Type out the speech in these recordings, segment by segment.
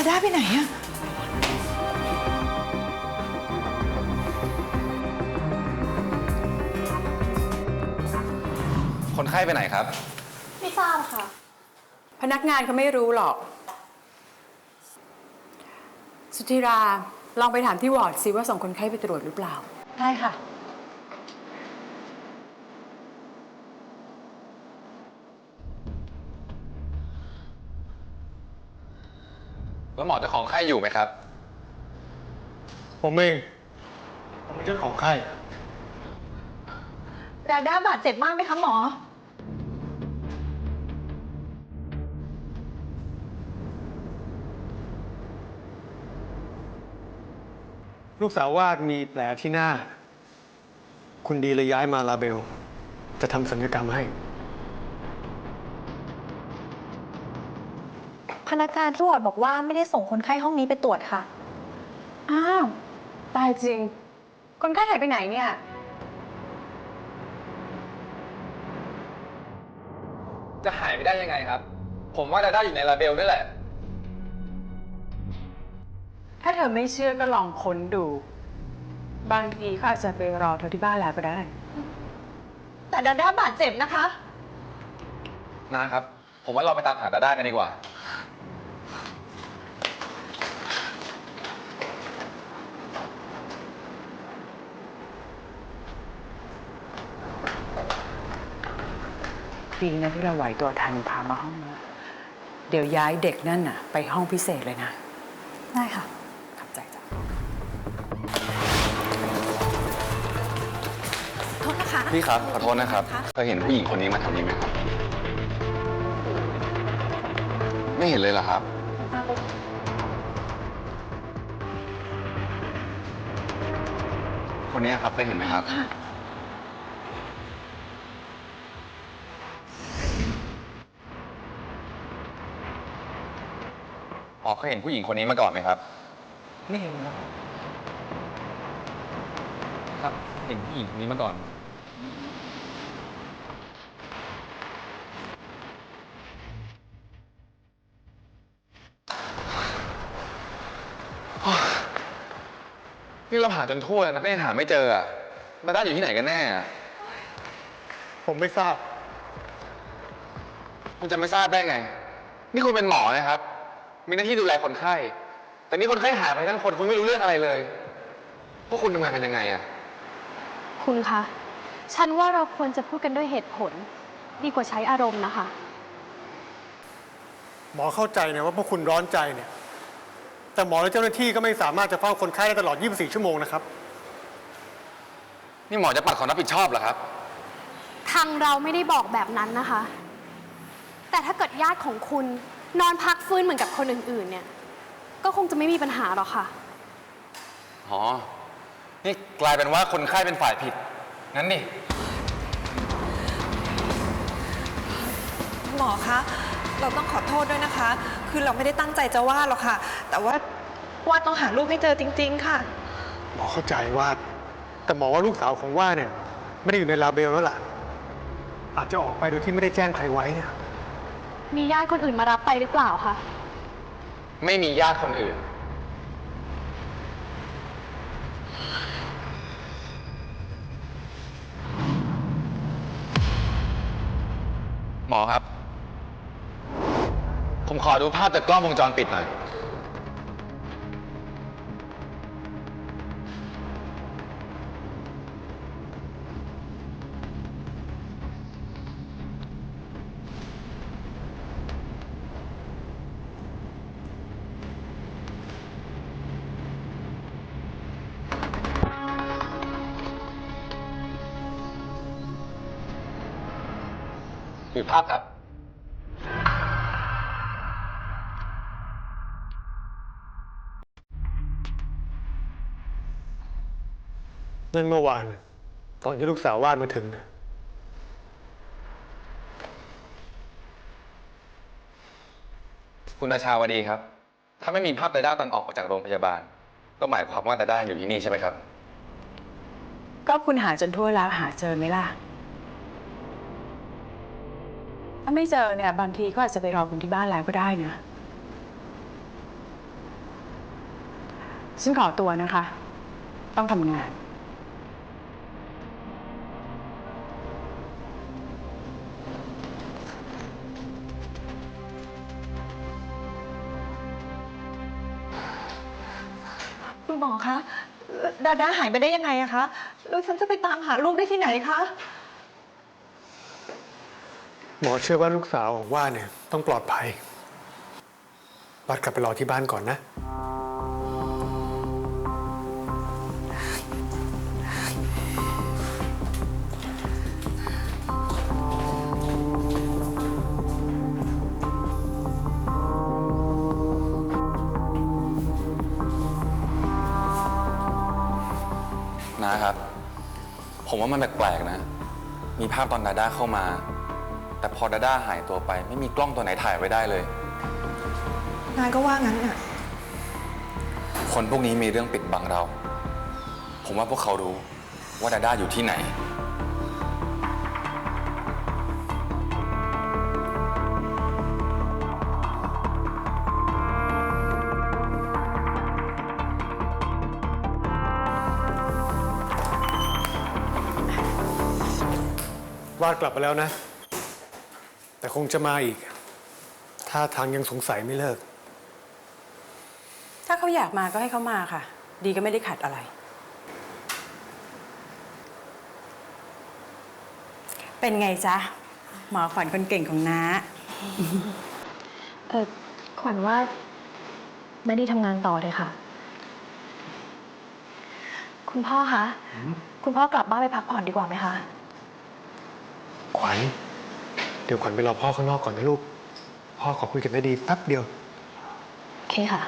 ด้าไปไหนอะคนไข้ไปไหนครับไม่ทราบค่ะพนักงานเขาไม่รู้หรอกสุธิราลองไปถามที่วอร์ดสิว่าส่งคนไข้ไปตรวจหรือเปล่าได้ค่ะ แล้วหมอเจ้าของไข้อยู่ไหมครับผมเองผมเป็นเจ้าของไข้ดาด้าบาดเจ็บมากไหมคะหมอ ลูกสาววาดมีแผลที่หน้า คุณดีเลยย้ายมาลาเบล จะทำศัลยกรรมให้ พนักงานที่วอร์ดบอกว่าไม่ได้ส่งคนไข้ห้องนี้ไปตรวจค่ะอ้าวตายจริงคนไข้หายไปไหนเนี่ยจะหายไปได้ยังไงครับผมว่าดาด้าอยู่ในลาเบลด้วยแหละถ้าเธอไม่เชื่อก็ลองค้นดู บางทีเขาอาจจะไปรอเธอที่บ้านแล้วก็ได้ แต่ดาด้าบาดเจ็บนะคะ นะครับผมว่าเราไปตามหาดาด้ากันดีกว่าดีนะที่เราไหวตัวทันพามาห้องนี้เดี๋ยวย้ายเด็กนั่นน่ะไปห้องพิเศษเลยนะได้ค่ะขอบใจจ้ะโทษนะคะ พี่ครับขอโทษนะครับเคยเห็นผู้หญิงคนนี้มาทำนี้ไหมครับไม่เห็นเลยเหรอครับคนนี้ครับเคยเห็นไหมครับอ๋อเคยเห็นผู้หญิงคนนี้มาก่อนไหมครับไม่เห็นครับ ครับเห็นผู้หญิงคนนี้มาก่อนนี่เราหาจนทั่วแล้วนะก็ยังหาไม่เจออะดาด้าอยู่ที่ไหนกันแน่อะ ผมไม่ทราบ คุณจะไม่ทราบได้ไง นี่คุณเป็นหมอนะครับ มีหน้าที่ดูแลคนไข้ แต่นี่คนไข้หายไปทั้งคนคุณไม่รู้เรื่องอะไรเลย พวกคุณทำงานกันยังไงอะ คุณคะ ฉันว่าเราควรจะพูดกันด้วยเหตุผล ดีกว่าใช้อารมณ์นะคะ หมอเข้าใจนะว่าพวกคุณร้อนใจเนี่ย แต่หมอและเจ้าหน้าที่ก็ไม่สามารถจะเฝ้าคนไข้ได้ตลอด 24 ชั่วโมงนะครับ นี่หมอจะปัดความรับผิดชอบเหรอครับ ทางเราไม่ได้บอกแบบนั้นนะคะ แต่ถ้าเกิดญาติของคุณนอนพักฟื้นเหมือนกับคนอื่นๆเนี่ย ก็คงจะไม่มีปัญหาหรอกค่ะ อ๋อ นี่กลายเป็นว่าคนไข้เป็นฝ่ายผิด งั้นดิ หมอคะ เราต้องขอโทษด้วยนะคะ คือเราไม่ได้ตั้งใจจะว่าหรอกค่ะ แต่ว่าต้องหาลูกให้เจอจริงๆค่ะ หมอเข้าใจว่า แต่หมอว่าลูกสาวของว่าเนี่ย ไม่ได้อยู่ในลาเบลแล้วล่ะ อาจจะออกไปโดยที่ไม่ได้แจ้งใครไว้เนี่ย มีญาติคนอื่นมารับไปหรือเปล่าคะ ไม่มีญาติคนอื่น หมอครับ ผมขอดูภาพจากกล้องวงจรปิดหน่อย ดูภาพครับ นั่นเมื่อวานตอนที่ลูกสาววาดมาถึง คุณอาชาวดีครับ ถ้าไม่มีภาพดาด้าตอนออกมาจากโรงพยาบาล ก็หมายความว่าดาด้าอยู่ที่นี่ใช่ไหมครับ ก็คุณหาจนทั่วแล้วหาเจอไหมล่ะถ้าไม่เจอเนี่ยบางทีก็อาจจะไปรอคุณที่บ้านแล้วก็ได้นะ ฉันขอตัวนะคะ ต้องทำงาน คุณหมอคะดาด้าหายไปได้ยังไงอะคะแล้วฉันจะไปตามหาลูกได้ที่ไหนคะ หมอเชื่อว่าลูกสาวของว่าเนี่ยต้องปลอดภัยวัดกลับไปรอที่บ้านก่อนนะ นะครับ ผมว่ามันแปลกๆนะ มีภาพตอนดาด้าเข้ามา แต่พอดาด้าหายตัวไป ไม่มีกล้องตัวไหนถ่ายไว้ได้เลย นายก็ว่างั้นอะ คนพวกนี้มีเรื่องปิดบังเรา ผมว่าพวกเขารู้ว่าดาด้าอยู่ที่ไหน วาดกลับมาแล้วนะ แต่คงจะมาอีก ถ้าทางยังสงสัยไม่เลิก ถ้าเขาอยากมาก็ให้เขามาค่ะ ดีก็ไม่ได้ขัดอะไร เป็นไงจ๊ะ หมอขวัญคนเก่งของน้า ขวัญว่าไม่ได้ทำงานต่อเลยค่ะ คุณพ่อคะ คุณพ่อกลับบ้านไปพักผ่อนดีกว่าไหมคะ ขวัญ เดี๋ยวขวัญไปรอพ่อข้างนอกก่อนนะลูก พ่อขอคุยกันได้ดีแป๊บเดียว โอเคค่ะ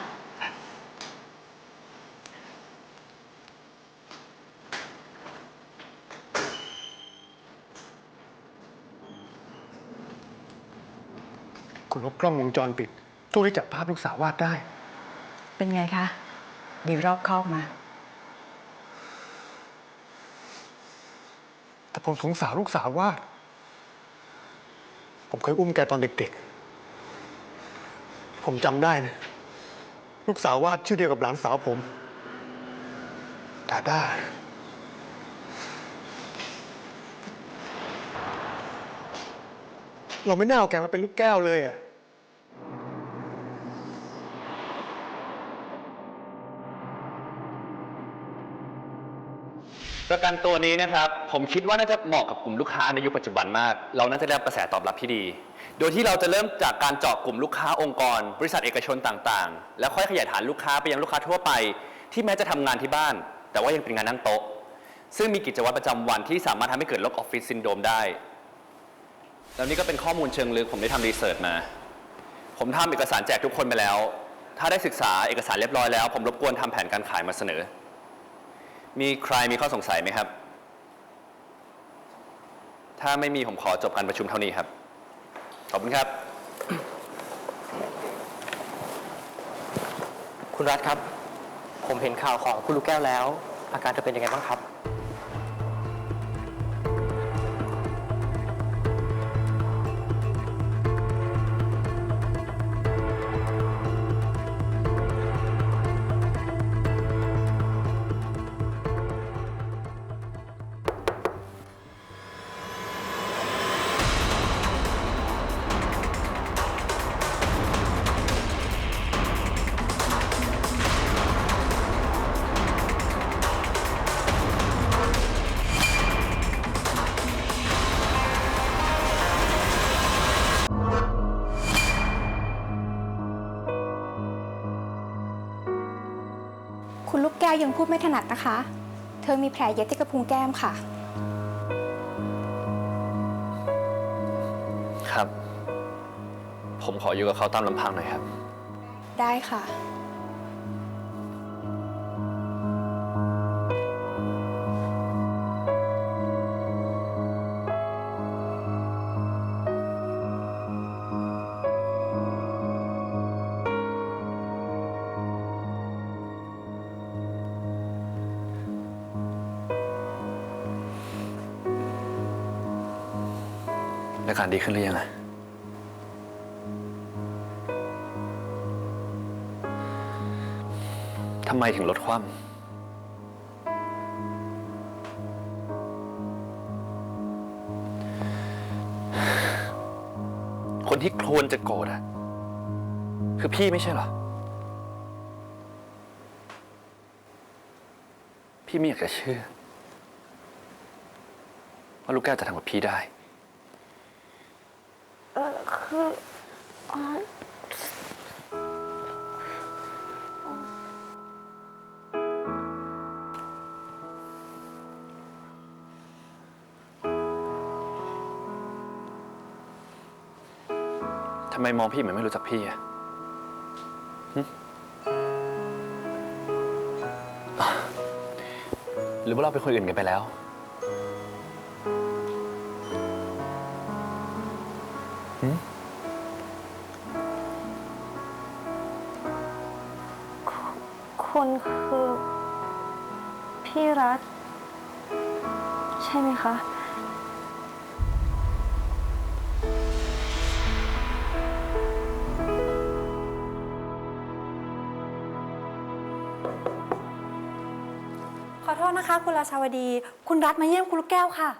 คุณลบกล้องวงจรปิดตู้ที่จับภาพลูกสาววาดได้ เป็นไงคะ ดีรอบคอบมา แต่ผมสงสารลูกสาววาด ผมเคยอุ้มแกตอนเด็กๆ ผมจำได้นะ ลูกสาววาดชื่อเดียวกับหลานสาวผมดาด้า เราไม่น่าเอาแกมาเป็นลูกแก้วเลยอะ ประกันตัวนี้นะครับ ผมคิดว่าน่าจะเหมาะกับกลุ่มลูกค้าในยุคปัจจุบันมาก เราน่าจะได้รับกระแสตอบรับที่ดี โดยที่เราจะเริ่มจากการเจาะกลุ่มลูกค้าองค์กร บริษัทเอกชนต่างๆ แล้วค่อยขยายฐานลูกค้าไปยังลูกค้าทั่วไป ที่แม้จะทำงานที่บ้าน แต่ว่ายังเป็นงานนั่งโต๊ะ ซึ่งมีกิจวัตรประจำวันที่สามารถทำให้เกิดโรคออฟฟิศซินโดรมได้แล้วนี่ก็เป็นข้อมูลเชิงลึกผมได้ทำรีเสิร์ชมา ผมทำเอกสารแจกทุกคนไปแล้ว ถ้าได้ศึกษาเอกสารเรียบร้อยแล้ว ผมรบกวนทำแผนการขายมาเสนอ มีใครมีข้อสงสัยไหมครับ ถ้าไม่มีผมขอจบการประชุมเท่านี้ครับ ขอบคุณครับ คุณรัฐครับ ผมเห็นข่าวของคุณลูกแก้วแล้ว อาการจะเป็นยังไงบ้างครับ คุณลูกแก้วยังพูดไม่ถนัดนะคะ เธอมีแผลเย็บที่กระพุ้งแก้มค่ะ ครับ ผมขออยู่กับเขาตามลำพังหน่อยครับ ได้ค่ะ อาการดีขึ้นหรือยังอะท ทำไมถึงลดความคนที่ควรจะโกรธอะคือพี่ไม่ใช่เหรอ พี่ไม่อยากจะเชื่อว่าลูกแก้วจะทำกับพี่ได้ ทำไมมองพี่เหมือนไม่รู้จักพี่อะหึหรือว่าเราเป็นคนอื่นกันไปแล้ว คุณคือพี่รัฐใช่ไหมคะ ขอโทษนะคะคุณราชาวดี คุณรัฐมาเยี่ยมคุณลูกแก้วค่ะ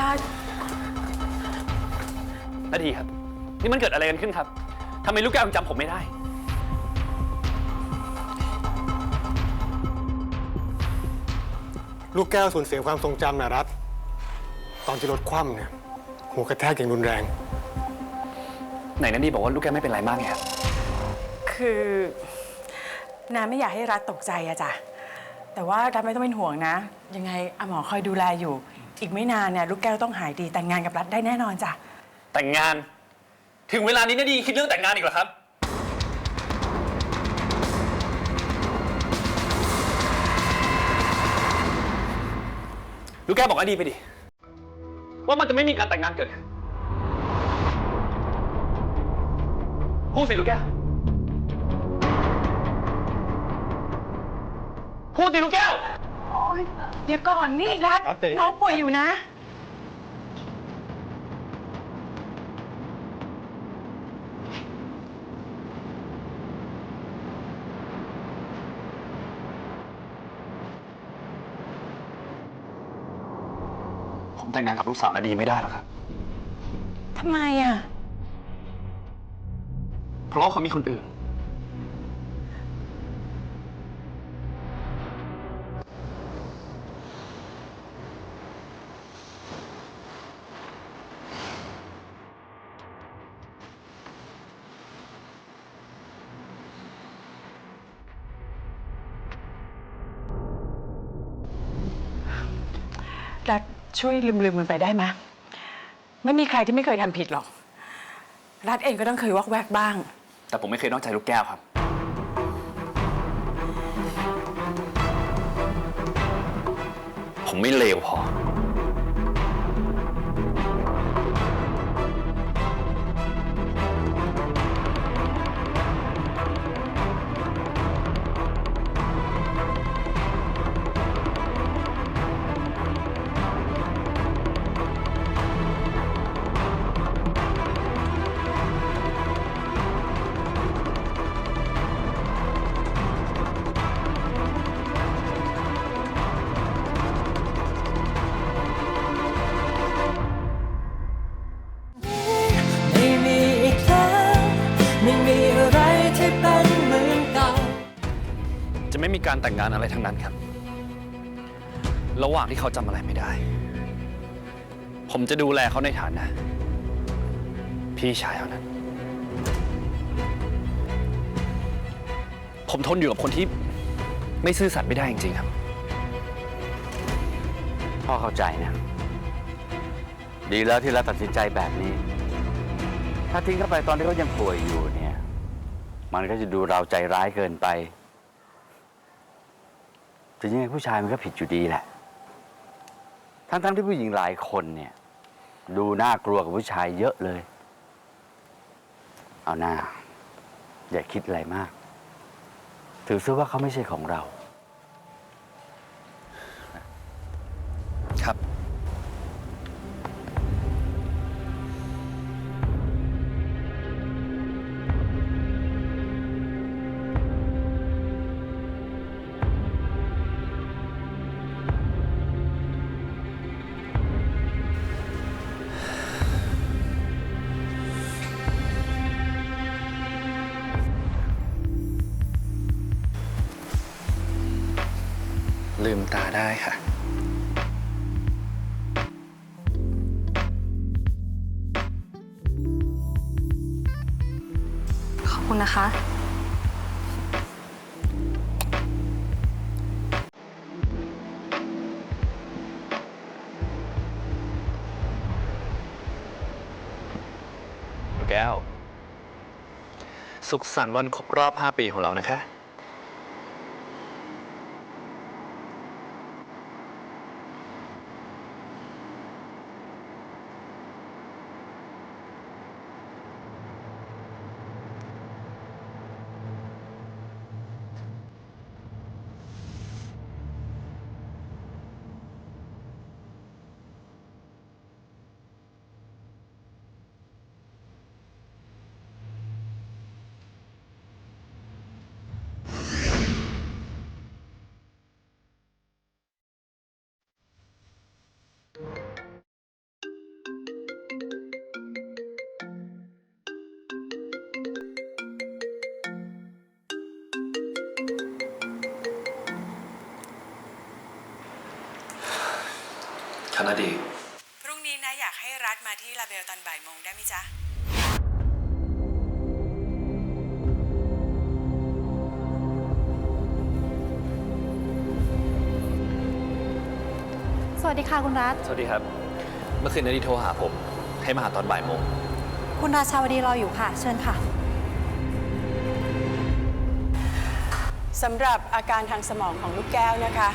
รัฐ นาทีครับ นี่มันเกิดอะไรกันขึ้นครับ ทำไมลูกแก้วยังจำผมไม่ได้ ลูกแก้วสูญเสียความทรงจำนะรัฐตอนที่รถคว่ำเนี่ยหัวกระแทกอย่างรุนแรง ไหนนาดีบอกว่าลูกแก้วไม่เป็นไรมากไงครับ คือน้าไม่อยากให้รัฐตกใจอะจ้ะแต่ว่ารัฐไม่ต้องเป็นห่วงนะ ยังไงอาหมอคอยดูแลอยู่ อีกไม่นานเนี่ยลูกแก้วต้องหายดีแต่งงานกับรัฐได้แน่นอนจ้ะ แต่งงาน ถึงเวลานี้นาดีคิดเรื่องแต่งงานอีกเหรอครับ ลูกแก้วบอกนาดีไปดิ ว่ามันจะไม่มีการแต่งงานเกิดขึ้นพูดสิลูกแก้ว พูดสิลูกแก้ว เดี๋ยวก่อนนี่รัฐ ครับเจ๊ น้องป่วยอยู่นะ ผมแต่งงานกับลูกสาวนาดีไม่ได้หรอกครับ ทำไมอะ เพราะว่าเขามีคนอื่น รัฐช่วยลืมมันไปได้ไหมไม่มีใครที่ไม่เคยทำผิดหรอก รัฐเองก็ต้องเคยวอกแวกบ้าง แต่ผมไม่เคยนอกใจลูกแก้วครับ ผมไม่เลวพอ ไม่มีอีกแล้วไม่มีอะไรที่เป็นเหมือนเก่า จะไม่มีการแต่งงานอะไรทั้งนั้นครับ ระหว่างที่เขาจำอะไรไม่ได้ ผมจะดูแลเขาในฐานะ พี่ชายเท่านั้น ผมทนอยู่กับคนที่ไม่ซื่อสัตย์ไม่ได้จริงๆครับ พ่อเข้าใจนะ ดีแล้วที่เราตัดสินใจแบบนี้ ถ้าทิ้งเข้าไปตอนที่เขายังป่วยอยู่เนี่ย มันก็จะดูเราใจร้ายเกินไปแต่ยังไงผู้ชายมันก็ผิดอยู่ดีแหละ ทั้งที่ผู้หญิงหลายคนเนี่ย ดูน่ากลัวกับผู้ชายเยอะเลย เอาหน้า อย่าคิดอะไรมาก ถือซะว่าเขาไม่ใช่ของเรา ครับ ลืมตาได้ค่ะ ขอบคุณนะคะ แก้ว สุขสันต์วันครบรอบ 5 ปีของเรานะคะ คณะดี พรุ่งนี้นะอยากให้รัฐมาที่ลาเบลตอนบ่ายโมงได้ไหมจ๊ะ สวัสดีค่ะคุณรัฐ สวัสดีครับ เมื่อคืนนาดีโทรหาผม ให้มาหาตอนบ่ายโมง คุณราชาวดีรออยู่ค่ะ เชิญค่ะ สำหรับอาการทางสมองของลูกแก้วนะคะ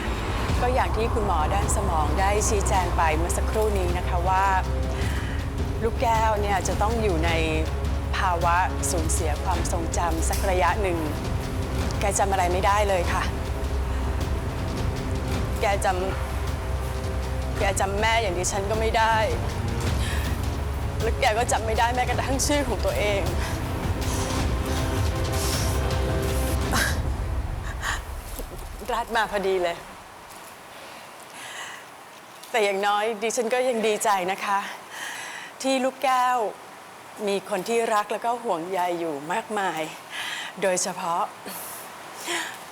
ก็อย่างที่คุณหมอด้านสมองได้ชี้แจงไปเมื่อสักครู่นี้นะคะว่าลูกแก้วเนี่ยจะต้องอยู่ในภาวะสูญเสียความทรงจำสักระยะหนึ่งแกจำอะไรไม่ได้เลยค่ะแกจำแม่อย่างดิฉันก็ไม่ได้แล้วแกก็จำไม่ได้แม้กระทั่งชื่อของตัวเองรัดมาพอดีเลยแต่อย่างน้อยดิฉันก็ยังดีใจนะคะ ที่ลูกแก้วมีคนที่รักแล้วก็ห่วงใยอยู่มากมาย โดยเฉพาะ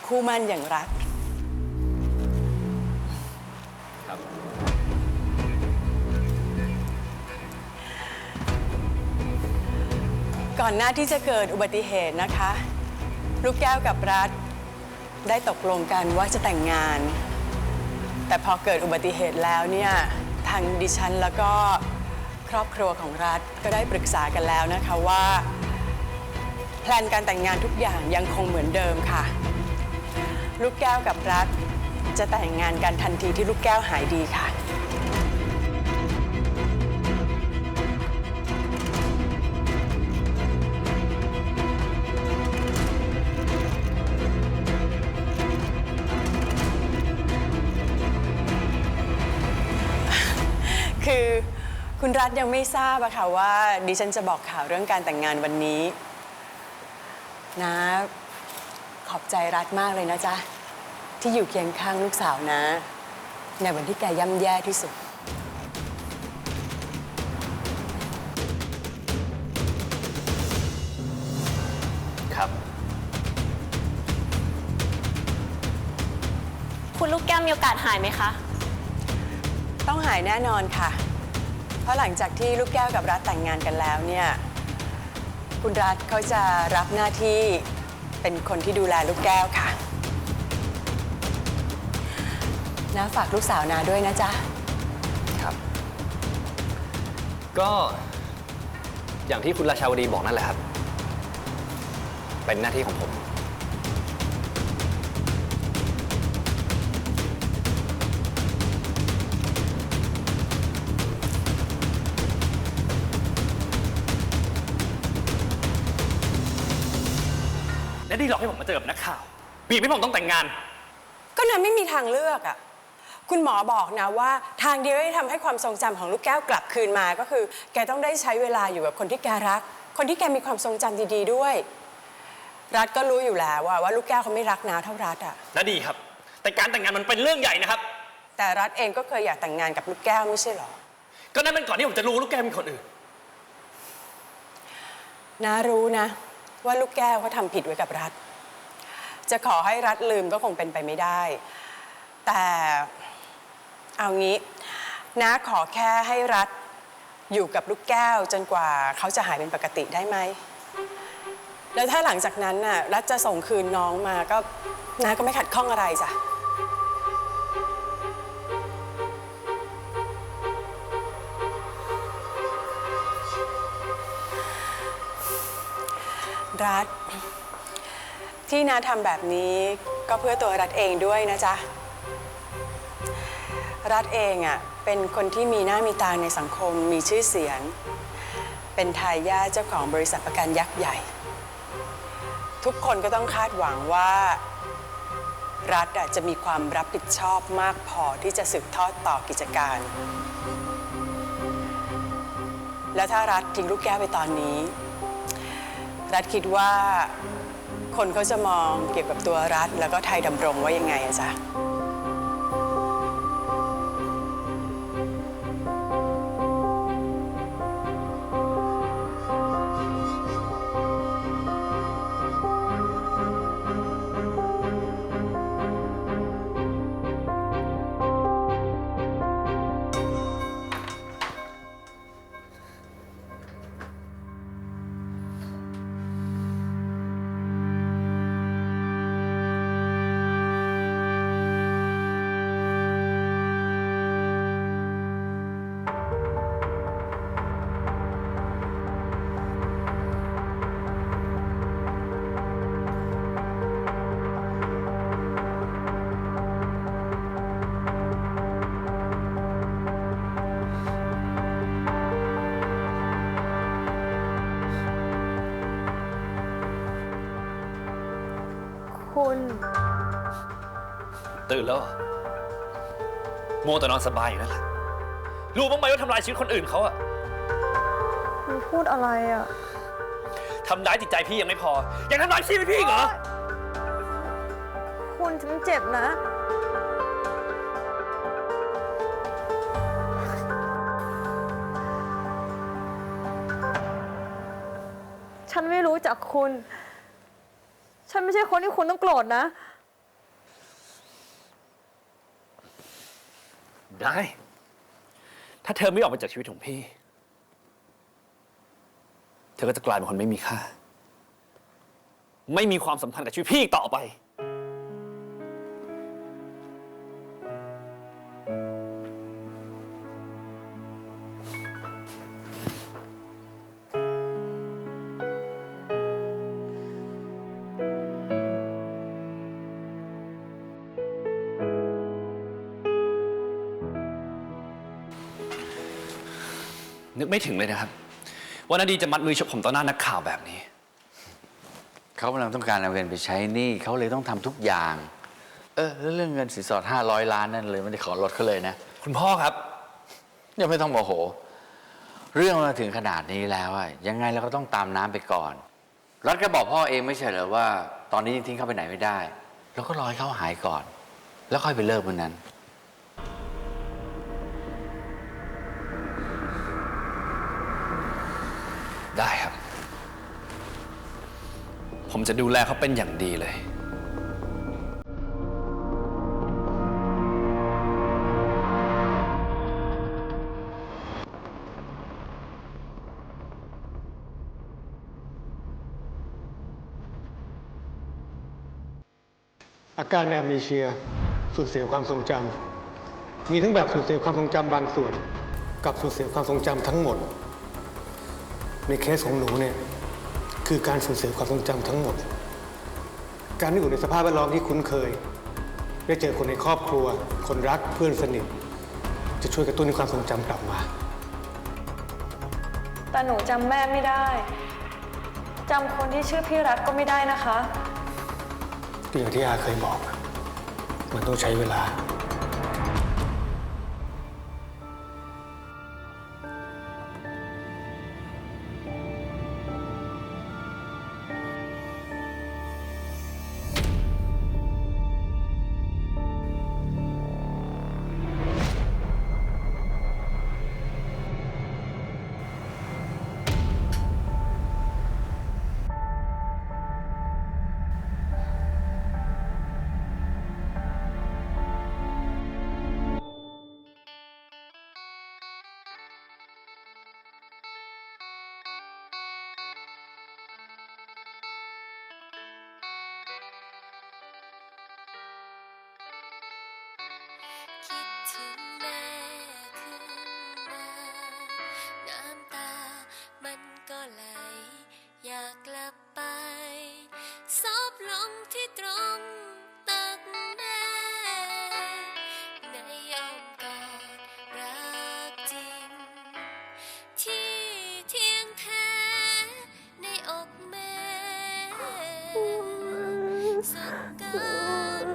คู่มั่นอย่างรัฐ ครับ ก่อนหน้าที่จะเกิดอุบัติเหตุนะคะ ลูกแก้วกับรัฐได้ตกลงกันว่าจะแต่งงาน แต่พอเกิดอุบัติเหตุแล้วเนี่ยทางดิฉันแล้วก็ครอบครัวของรัฐก็ได้ปรึกษากันแล้วนะคะว่าแพลนการแต่งงานทุกอย่างยังคงเหมือนเดิมค่ะ ลูกแก้วกับรัฐจะแต่งงานกันทันทีที่ลูกแก้วหายดีค่ะ คือคุณรัฐยังไม่ทราบอะค่ะว่าดิฉันจะบอกข่าวเรื่องการแต่งงานวันนี้นะขอบใจรัฐมากเลยนะจ๊ะที่อยู่เคียงข้างลูกสาวนะในวันที่แกย่ำแย่ที่สุด ครับ คุณลูกแก้วมีโอกาสหายไหมคะ ต้องหายแน่นอนค่ะ เพราะหลังจากที่ลูกแก้วกับรัฐแต่งงานกันแล้วเนี่ยคุณรัฐเขาจะรับหน้าที่เป็นคนที่ดูแลลูกแก้วค่ะนะฝากลูกสาวนาด้วยนะจ๊ะ ครับ ก็อย่างที่คุณราชาวดีบอกนั่นแหละครับ เป็นหน้าที่ของผม และดีหลอกให้ผมมาเจอกับนักข่าวบีบให้ผมต้องแต่งงาน ก็นะไม่มีทางเลือกอ่ะคุณหมอบอกนะว่าทางเดียวที่ทำให้ความทรงจำของลูกแก้วกลับคืนมาก็คือแกต้องได้ใช้เวลาอยู่กับคนที่แกรัก คนที่แกมีความทรงจำดีๆด้วย รัฐก็รู้อยู่แล้วว่าลูกแก้วเขาไม่รักนาเท่ารัฐอ่ะ และดีครับ แต่การแต่งงานมันเป็นเรื่องใหญ่นะครับ แต่รัฐเองก็เคยอยากแต่งงานกับลูกแก้วไม่ใช่หรอ ก็นั่นเป็นก่อนที่ผมจะรู้ลูกแก้วมีคนอื่น นารู้นะว่าลูกแก้วเขาทำผิดไว้กับรัฐจะขอให้รัฐลืมก็คงเป็นไปไม่ได้ แต่เอางี้น้าขอแค่ให้รัฐอยู่กับลูกแก้วจนกว่าเขาจะหายเป็นปกติได้ไหมแล้วถ้าหลังจากนั้นน่ะรัฐจะส่งคืนน้องมาก็น้าก็ไม่ขัดข้องอะไรจ้ะรัฐที่น้าทำแบบนี้ก็เพื่อตัวรัฐเองด้วยนะจ๊ะรัฐเองอ่ะเป็นคนที่มีหน้ามีตาในสังคมมีชื่อเสียงเป็นทายาทเจ้าของบริษัทประกันยักษ์ใหญ่ทุกคนก็ต้องคาดหวังว่ารัฐจะมีความรับผิดชอบมากพอที่จะสืบทอดต่อกิจการและถ้ารัฐทิ้งลูกแก้วไปตอนนี้รัฐคิดว่าคนเขาจะมองเกี่ยวกับตัวรัฐแล้วก็ไทยดำรงว่ายังไงอะจ๊ะคุณ ตื่นแล้วเหรอโมวแต่นอนสบายอยู่นั่นแหละรู้บ้างไหมว่าทำลายชีวิตคนอื่นเขาอะ คุณพูดอะไรอะ ทำร้ายจิตใจพี่ยังไม่พอ ยังทำร้ายชีวิตพี่อีกเหรอ คุณฉันเจ็บนะ ฉันไม่รู้จักคุณ ฉันไม่ใช่คนที่คุณต้องโกรธนะ ได้ ถ้าเธอไม่ออกมาจากชีวิตของพี่ เธอก็จะกลายเป็นคนไม่มีค่า ไม่มีความสำคัญกับชีวิตพี่อีกต่อไป นึกไม่ถึงเลยนะครับว่านาดีจะมัดมือชกผมต่อหน้านักข่าวแบบนี้ เขากำลังต้องการเอาเงินไปใช้หนี้เขาเลยต้องทำทุกอย่าง แล้วเรื่องเงินสินสอด500 ล้านนั่นเลยไม่ได้ขอลดเขาเลยนะ คุณพ่อครับ ยังไม่ต้องโมโห เรื่องมาถึงขนาดนี้แล้วอะยังไงเราก็ต้องตามน้ำไปก่อน รัฐก็บอกพ่อเองไม่ใช่เหรอว่าตอนนี้ยังทิ้งเขาไปไหนไม่ได้เราก็รอให้เขาหายก่อน แล้วค่อยไปเลิกมันนั้น ได้ครับ ผมจะดูแลเขาเป็นอย่างดีเลย อาการแอมนีเชียสูญเสียความทรงจำมีทั้งแบบสูญเสียความทรงจำบางส่วน กับสูญเสียความทรงจำทั้งหมด ในเคสของหนูเนี่ยคือการสูญเสียความทรงจำทั้งหมด การที่อยู่ในสภาพแวดล้อมที่คุ้นเคย ได้เจอคนในครอบครัว คนรักเพื่อนสนิทจะช่วยกระตุ้นให้ความทรงจำกลับมา แต่หนูจำแม่ไม่ได้จำคนที่ชื่อพี่รัฐก็ไม่ได้นะคะ อย่างที่อาเคยบอก มันต้องใช้เวลา ลงที่ตรงตักแน่ในอ้อมกอดรักจริงที่เที่ยงแท้ในอกแม่สักการ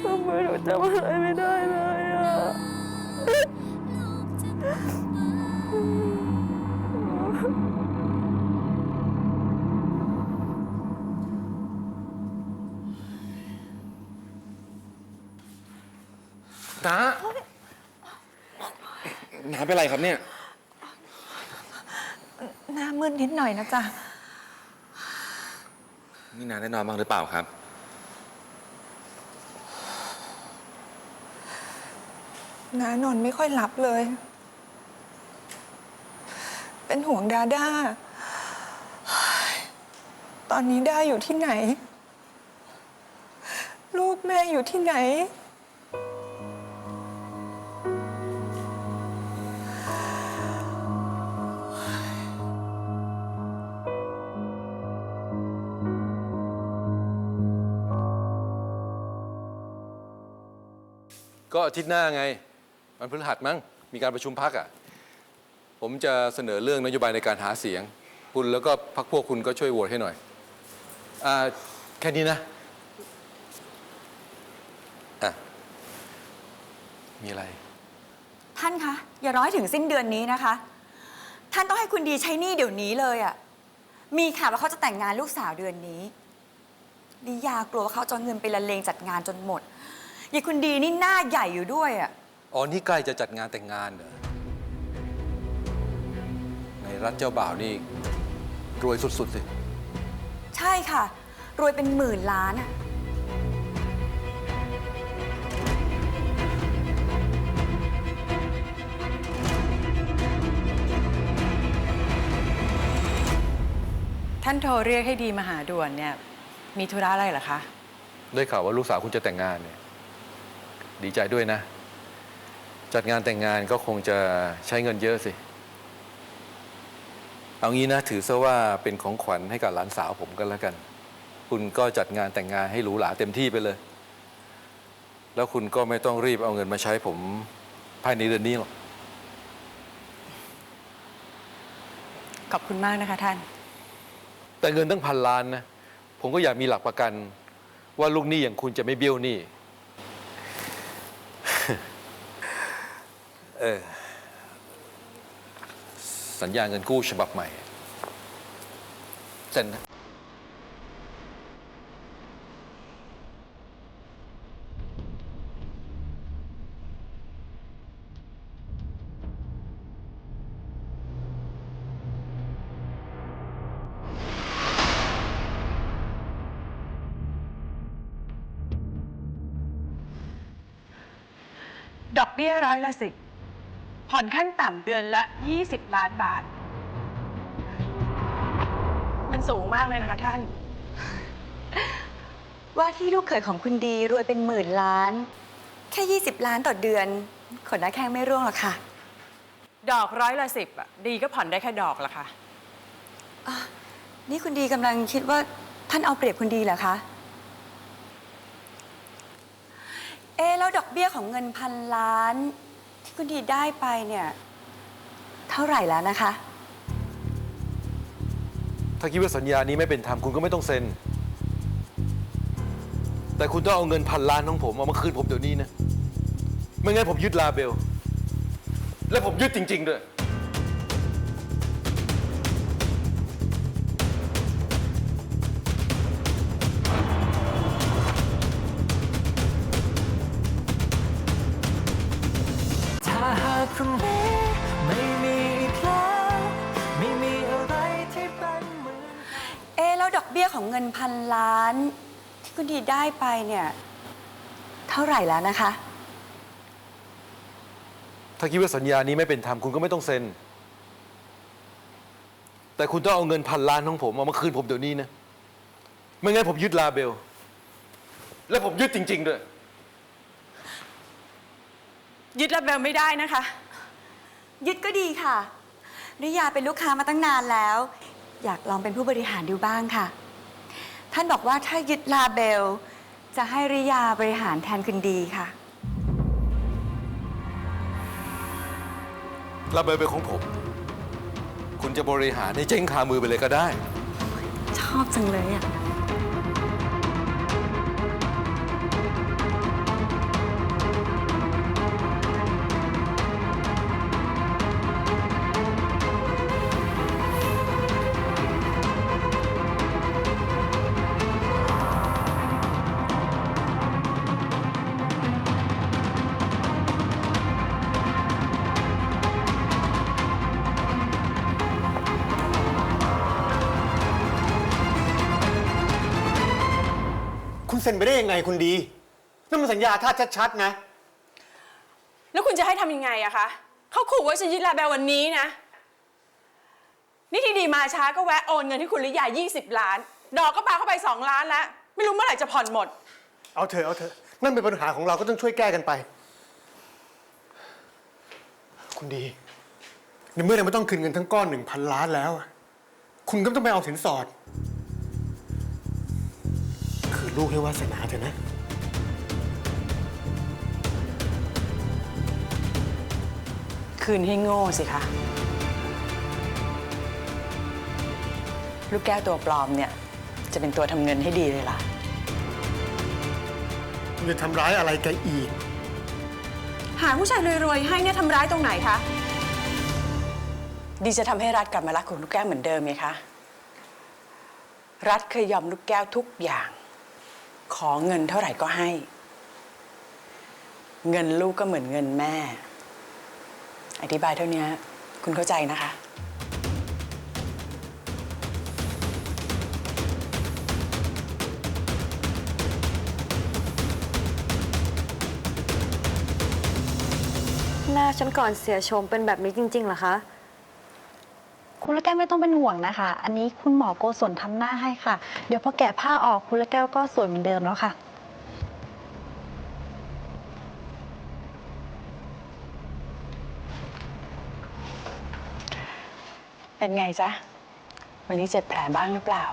ทำไมหนูจำอะไรไม่ได้เลยอ่ะ น้าน้าเป็นไรครับเนี่ย หน้ามืดนิดหน่อยนะจ๊ะ นี่น้าได้นอนบ้างหรือเปล่าครับ น้านอนไม่ค่อยหลับเลย เป็นห่วงดาด้า ตอนนี้ด้าอยู่ที่ไหน ลูกแม่อยู่ที่ไหน ก็อาทิตย์หน้าไงวันพฤหัสมั้งมีการประชุมพักอ่ะผมจะเสนอเรื่องนโยบายในการหาเสียงคุณแล้วก็พรรคพวกคุณก็ช่วยโหวตให้หน่อยแค่นี้นะมีอะไร ท่านคะอย่ารอให้ถึงสิ้นเดือนนี้นะคะ ท่านต้องให้คุณดีใช้หนี้เดี๋ยวนี้เลยอะ่ะมีข่าวว่าเขาจะแต่งงานลูกสาวเดือนนี้ดิยากลัวว่าเขาจะเอาเงินไปละเลงจัดงานจนหมดยายคุณดีนี่หน้าใหญ่อยู่ด้วยอะ่ะ อ๋อนี่ใกล้จะจัดงานแต่งงานเหรอในรัฐเจ้าบ่าวนี่รวยสุดๆสิ ใช่ค่ะ รวยเป็นหมื่นล้านอ่ะ ท่านโทรเรียกให้ดีมาหาด่วนเนี่ย มีธุระอะไรเหรอคะ ได้ข่าวว่าลูกสาวคุณจะแต่งงานเนี่ยดีใจด้วยนะ จัดงานแต่งงานก็คงจะใช้เงินเยอะสิ เอางี้นะถือซะว่าเป็นของขวัญให้กับหลานสาวผมก็แล้วกัน คุณก็จัดงานแต่งงานให้หรูหราเต็มที่ไปเลย แล้วคุณก็ไม่ต้องรีบเอาเงินมาใช้ผมภายในเดือนนี้หรอก ขอบคุณมากนะคะท่าน แต่เงินตั้ง1,000 ล้านนะผมก็อยากมีหลักประกันว่าลูกหนี้อย่างคุณจะไม่เบี้ยวหนี้ สัญญาเงินกู้ฉบับใหม่เซ็นนะ ดอกเบี้ย10%ผ่อนขั้นต่ำเดือนละ20 ล้านบาท มันสูงมากเลยนะคะท่าน ว่าที่ลูกเขยของคุณดีรวยเป็นหมื่นล้าน แค่20 ล้านต่อเดือนขนหน้าแข้งไม่ร่วงหรอกค่ะ ดอก10%อ่ะดีก็ผ่อนได้แค่ดอกละค่ะ นี่คุณดีกำลังคิดว่าท่านเอาเปรียบคุณดีเหรอคะ แล้วดอกเบี้ยของเงิน1,000 ล้านที่คุณดีได้ไปเนี่ยเท่าไหร่แล้วนะคะ ถ้าคิดว่าสัญญานี้ไม่เป็นธรรมคุณก็ไม่ต้องเซ็น แต่คุณต้องเอาเงิน1,000 ล้านของผมเอามาคืนผมเดี๋ยวนี้นะ ไม่งั้นผมยึดลาเบล และผมยึดจริงๆด้วย ถ้าหากพรุ่งนี้ไม่มีอีกแล้วไม่มีอะไรที่เป็นเหมือน แล้วดอกเบี้ยของเงิน1,000 ล้านที่คุณดีได้ไปเนี่ยเท่าไหร่แล้วนะคะ ถ้าคิดว่าสัญญานี้ไม่เป็นธรรมคุณก็ไม่ต้องเซ็น แต่คุณต้องเอาเงิน1,000 ล้านของผมเอามาคืนผมเดี๋ยวนี้นะ ไม่งั้นผมยึดลาเบล และผมยึดจริงๆด้วย ยึดลาเบลไม่ได้นะคะ ยึดก็ดีค่ะริยาเป็นลูกค้ามาตั้งนานแล้ว อยากลองเป็นผู้บริหารดูบ้างค่ะ ท่านบอกว่าถ้ายึดลาเบล จะให้ริยาบริหารแทนคุณดีค่ะ ลาเบลเป็นของผม คุณจะบริหารให้เจ๊งคามือไปเลยก็ได้ ชอบจังเลยอ่ะ คุณเซ็นไปได้ยังไงคุณดีนั่นมันสัญญาค่าชัดๆนะ แล้วคุณจะให้ทำยังไงอะคะเขาขู่ว่าจะยึดลาเบลวันนี้นะ นี่ที่ดีมาช้าก็แวะโอนเงินให้คุณลิยา20 ล้าน ดอกก็ปาเข้าไป2 ล้านแล้ว ไม่รู้เมื่อไหร่จะผ่อนหมด เอาเถอะนั่นเป็นปัญหาของเราก็ต้องช่วยแก้กันไป คุณดีในเมื่อเราไม่ต้องคืนเงินทั้งก้อน 1,000 ล้านแล้ว คุณก็ต้องไปเอาสินสอด คือลูกให้วาสนาเถอะนะ คืนให้โง่สิคะ ลูกแก้วตัวปลอมเนี่ย จะเป็นตัวทำเงินให้ดีเลยล่ะ คุณจะทำร้ายอะไรแกอีก หาผู้ชายรวยๆให้เนี่ยทำร้ายตรงไหนคะ ดีจะทำให้รัฐกลับมารักของลูกแก้วเหมือนเดิมไงคะ รัฐเคยยอมลูกแก้วทุกอย่าง ขอเงินเท่าไหร่ก็ให้ เงินลูกก็เหมือนเงินแม่ อธิบายเท่านี้คุณเข้าใจนะคะ หน้าฉันก่อนเสียชมเป็นแบบนี้จริงๆเหรอคะ คุณละแก้วไม่ต้องเป็นห่วงนะคะ อันนี้คุณหมอโกศลทำหน้าให้ค่ะ เดี๋ยวพอแกะผ้าออกคุณละแก้วก็สวยเหมือนเดิมแล้วค่ะ เป็นไงจ๊ะ วันนี้เจ็บแผลบ้างหรือเปล่า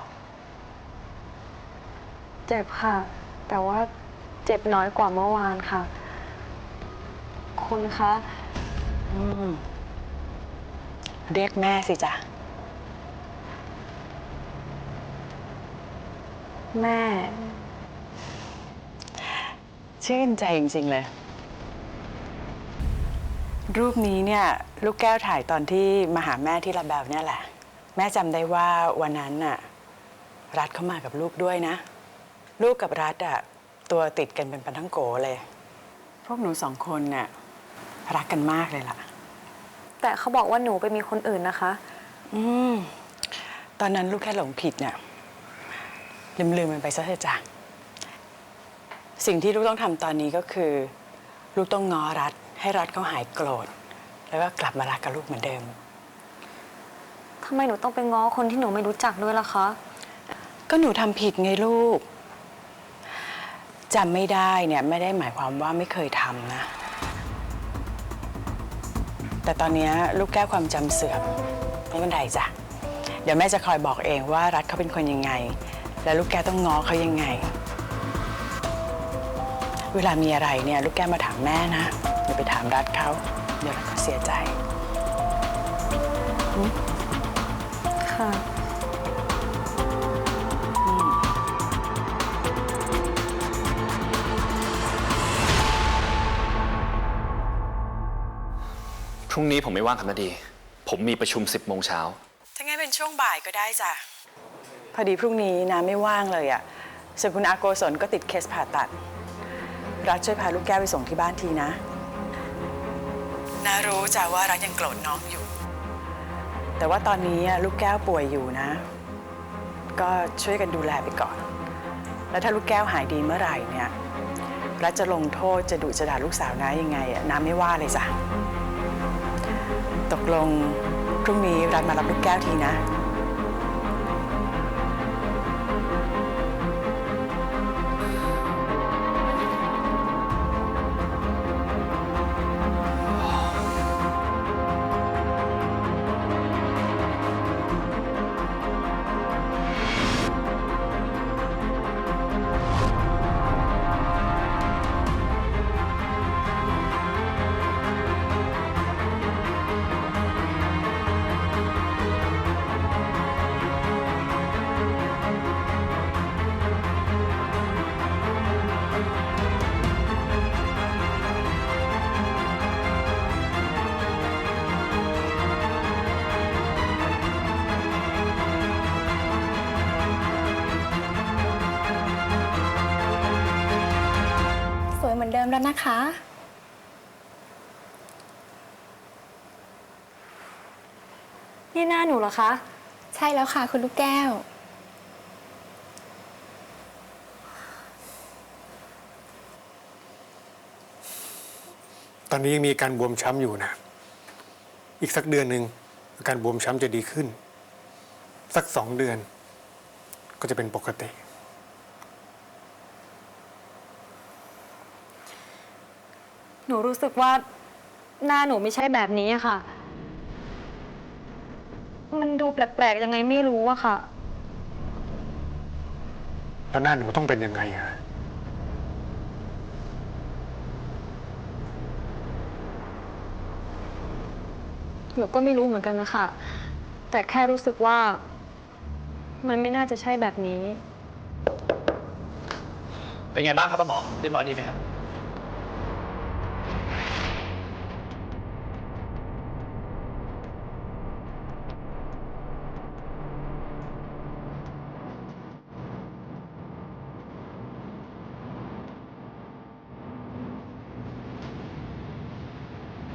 เจ็บค่ะ แต่ว่าเจ็บน้อยกว่าเมื่อวานค่ะ คุณคะ เรียกแม่สิจ๊ะ แม่ ชื่นใจจริงๆเลย รูปนี้เนี่ยลูกแก้วถ่ายตอนที่มาหาแม่ที่ลาแบลเนี่ยแหละ แม่จำได้ว่าวันนั้นน่ะรัฐเข้ามากับลูกด้วยนะ ลูกกับรัฐอ่ะตัวติดกันเป็นปันทั้งโกเลย พวกหนู2 คนน่ะรักกันมากเลยล่ะ แต่เขาบอกว่าหนูไปมีคนอื่นนะคะ ตอนนั้นลูกแค่หลงผิดเนี่ยลืมมันไปซะเถอะจ้ะสิ่งที่ลูกต้องทำตอนนี้ก็คือ ลูกต้องง้อรัฐให้รัฐเขาหายโกรธแล้วก็กลับมารักกับลูกเหมือนเดิม ทำไมหนูต้องไปง้อคนที่หนูไม่รู้จักด้วยล่ะคะ ก็หนูทำผิดไงลูกจำไม่ได้เนี่ยไม่ได้หมายความว่าไม่เคยทำนะแต่ตอนนี้ลูกแก้วความจำเสื่อมไม่เป็นไรจ้ะเดี๋ยวแม่จะคอยบอกเองว่ารัฐเขาเป็นคนยังไงและลูกแก้วต้องง้อเขายังไงเวลามีอะไรเนี่ยลูกแก้วมาถามแม่นะอย่าไปถามรัฐเขาเดี๋ยวรัฐเขาเสียใจ ค่ะ พรุ่งนี้ผมไม่ว่างครับนาดี ผมมีประชุม 10 โมงเช้า ถ้างั้นเป็นช่วงบ่ายก็ได้จ้ะพอดีพรุ่งนี้นะไม่ว่างเลยอะส่วนคุณอาโกศลก็ติดเคสผ่าตัดรัฐช่วยพาลูกแก้วไปส่งที่บ้านทีนะนารู้จ้ะว่ารัฐยังโกรธน้องอยู่ แต่ว่าตอนนี้ลูกแก้วป่วยอยู่นะ ก็ช่วยกันดูแลไปก่อน แล้วถ้าลูกแก้วหายดีเมื่อไหร่เนี่ยรัฐจะลงโทษจะดุจะด่าลูกสาวนะยังไงน้าไม่ว่าเลยจ้ะตกลงพรุ่งนี้รัฐมารับลูกแก้วทีนะ แล้วนะคะ นี่หน้าหนูเหรอคะ ใช่แล้วค่ะคุณลูกแก้ว ตอนนี้ยังมีอาการบวมช้ำอยู่นะ อีกสักเดือนหนึ่งอาการบวมช้ำจะดีขึ้น สัก2 เดือน ก็จะเป็นปกติ หนูรู้สึกว่าหน้าหนูไม่ใช่แบบนี้อะค่ะ มันดูแปลกๆยังไงไม่รู้อะค่ะ แล้วหน้าหนูต้องเป็นยังไงอะ หนูก็ไม่รู้เหมือนกันนะคะ แต่แค่รู้สึกว่า มันไม่น่าจะใช่แบบนี้ เป็นไงบ้างครับป้าหมอเรียบร้อยดีไหมครับ